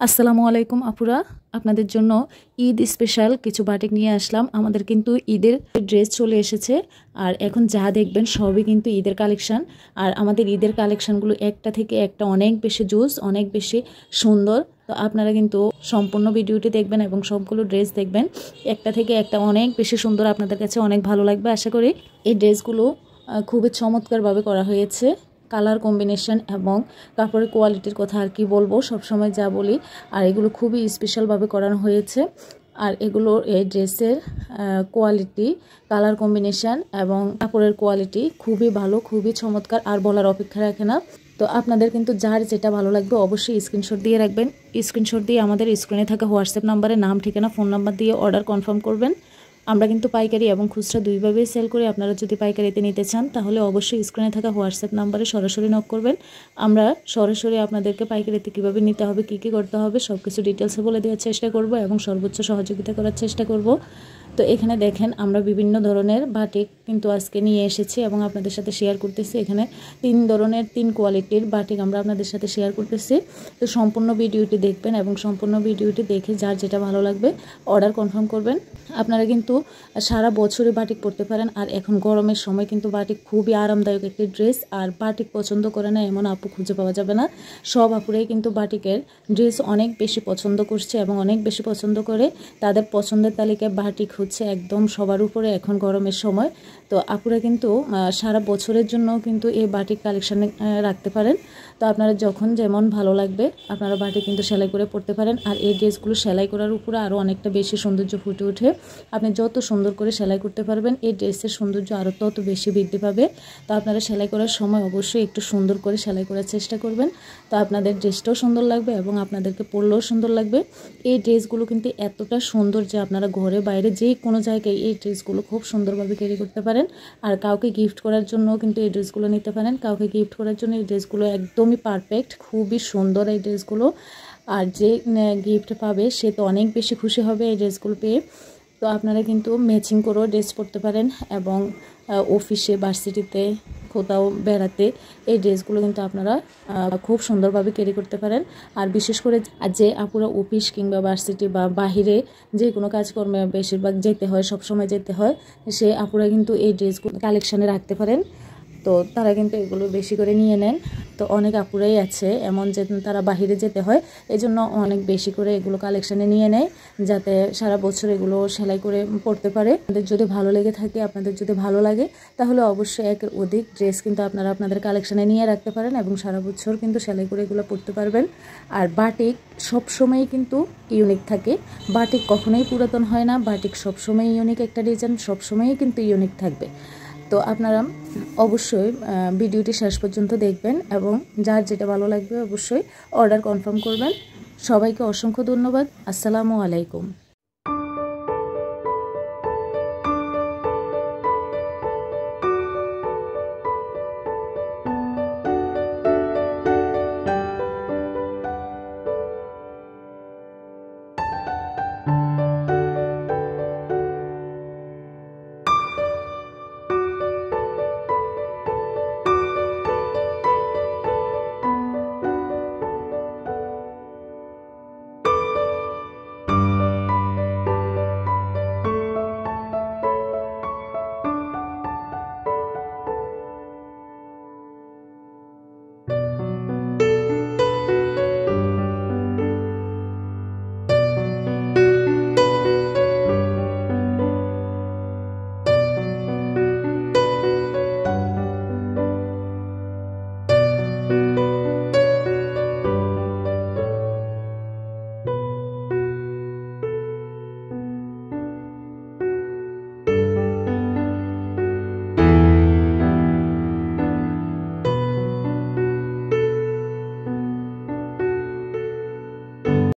আসসালামু আলাইকুম আপুরা, আপনাদের জন্য ঈদ স্পেশাল কিছু বাটিক নিয়ে আসলাম। আমাদের কিন্তু ঈদের ড্রেস চলে এসেছে, আর এখন যা দেখবেন সবই কিন্তু ঈদের কালেকশান। আর আমাদের ঈদের কালেকশানগুলো একটা থেকে একটা অনেক বেশি জোস, অনেক বেশি সুন্দর। তো আপনারা কিন্তু সম্পূর্ণ ভিডিওটি দেখবেন এবং সবগুলো ড্রেস দেখবেন, একটা থেকে একটা অনেক বেশি সুন্দর। আপনাদের কাছে অনেক ভালো লাগবে আশা করি। এই ড্রেসগুলো খুবই চমৎকারভাবে করা হয়েছে। কালার কম্বিনেশন এবং কাপড়ের কোয়ালিটির কথা আর কি বলবো, সবসময় যা বলি। আর এগুলো খুবই স্পেশালভাবে করানো হয়েছে। আর এগুলো এই ড্রেসের কোয়ালিটি, কালার কম্বিনেশন এবং কাপড়ের কোয়ালিটি খুবই ভালো, খুবই চমৎকার, আর বলার অপেক্ষা রাখে না। তো আপনাদের কিন্তু যার যেটা ভালো লাগবে অবশ্যই স্ক্রিনশট দিয়ে রাখবেন। স্ক্রিনশট দিয়ে আমাদের স্ক্রিনে থাকা হোয়াটসঅ্যাপ নাম্বারে নাম, ঠিকানা, ফোন নাম্বার দিয়ে অর্ডার কনফার্ম করবেন। আমরা কিন্তু পাইকারি এবং খুচরা দুইভাবেই সেল করি। আপনারা যদি পাইকারিতে নিতে চান তাহলে অবশ্যই স্ক্রিনে থাকা হোয়াটসঅ্যাপ নাম্বারে সরাসরি নক করবেন। আমরা সরাসরি আপনাদেরকে পাইকারিতে কীভাবে নিতে হবে, কী কী করতে হবে সব কিছু ডিটেলসে বলে দেওয়ার চেষ্টা করব এবং সর্বোচ্চ সহযোগিতা করার চেষ্টা করব। তো এখানে দেখেন আমরা বিভিন্ন ধরনের বাটিক কিন্তু আজকে নিয়ে এসেছি এবং আপনাদের সাথে শেয়ার করতেছি। এখানে 3 ধরনের 3 কোয়ালিটির বাটিক আমরা আপনাদের সাথে শেয়ার করতেছি। তো সম্পূর্ণ ভিডিওটি দেখবেন এবং সম্পূর্ণ ভিডিওটি দেখে যার যেটা ভালো লাগবে অর্ডার কনফার্ম করবেন। আপনারা কিন্তু সারা বছরে বাটিক পরতে পারেন। আর এখন গরমের সময় কিন্তু বাটিক খুবই আরামদায়ক একটি ড্রেস। আর বাটিক পছন্দ করে না এমন আপু খুঁজে পাওয়া যাবে না। সব আপুরাই কিন্তু বাটিকের ড্রেস অনেক বেশি পছন্দ করছে এবং অনেক বেশি পছন্দ করে। তাদের পছন্দের তালিকায় বাটিক হচ্ছে একদম সবার উপরে এখন গরমের সময়। তো আপুরা কিন্তু সারা বছরের জন্য কিন্তু এই বাটিক কালেকশানে রাখতে পারেন। তো আপনারা যখন যেমন ভালো লাগবে আপনারা বাটিক কিন্তু সেলাই করে পরতে পারেন। আর এই ড্রেসগুলো সেলাই করার উপরে আরও অনেকটা বেশি সৌন্দর্য ফুটে ওঠে। আপনি যত সুন্দর করে সেলাই করতে পারবেন এই ড্রেসের সৌন্দর্য আরও তত বেশি বৃদ্ধি পাবে। তো আপনারা সেলাই করার সময় অবশ্যই একটু সুন্দর করে সেলাই করার চেষ্টা করবেন। তো আপনাদের ড্রেসটাও সুন্দর লাগবে এবং আপনাদেরকে পরলেও সুন্দর লাগবে। এই ড্রেসগুলো কিন্তু এতটা সুন্দর যে আপনারা ঘরে বাইরে যে কোনো জায়গায় এই ড্রেসগুলো খুব সুন্দরভাবে ক্যারি করতে পারেন। আর কাউকে গিফট করার জন্য কিন্তু এই ড্রেসগুলো নিতে পারেন। কাউকে গিফট করার জন্য এই ড্রেসগুলো একদমই পারফেক্ট, খুবই সুন্দর এই ড্রেসগুলো। আর যে গিফট পাবে সে তো অনেক বেশি খুশি হবে এই ড্রেসগুলো পেয়ে। তো আপনারা কিন্তু ম্যাচিং করেও ড্রেস পরতে পারেন এবং অফিসে, ভার্সিটিতে, কোথাও বেড়াতে এই ড্রেসগুলো কিন্তু আপনারা খুব সুন্দরভাবে ক্যারি করতে পারেন। আর বিশেষ করে যে আপুরা অফিস কিংবা ভার্সিটি বা বাহিরে যে কোনো কাজকর্মে বেশিরভাগ যেতে হয়, সবসময় যেতে হয়, সে আপুরা কিন্তু এই ড্রেসগুলো কালেকশানে রাখতে পারেন। তো তারা কিন্তু এগুলো বেশি করে নিয়ে নেন। তো অনেক আপুরাই আছে এমন যে তারা বাহিরে যেতে হয়, এই জন্য অনেক বেশি করে এগুলো কালেকশানে নিয়ে নেয় যাতে সারা বছর এগুলো সেলাই করে পরতে পারে। আপনাদের যদি ভালো লেগে থাকে, আপনাদের যদি ভালো লাগে তাহলে অবশ্যই একের অধিক ড্রেস কিন্তু আপনারা আপনাদের কালেকশানে নিয়ে রাখতে পারেন এবং সারা বছর কিন্তু সেলাই করে এগুলো পরতে পারবেন। আর বাটিক সবসময়ই কিন্তু ইউনিক থাকে, বাটিক কখনোই পুরাতন হয় না। বাটিক সবসময় ইউনিক একটা ডিজাইন, সবসময়ই কিন্তু ইউনিক থাকবে। তো আপনারা অবশ্যই ভিডিওটি শেষ পর্যন্ত দেখবেন এবং যার যেটা ভালো লাগবে অবশ্যই অর্ডার কনফার্ম করবেন। সবাইকে অসংখ্য ধন্যবাদ। আসসালামু আলাইকুম।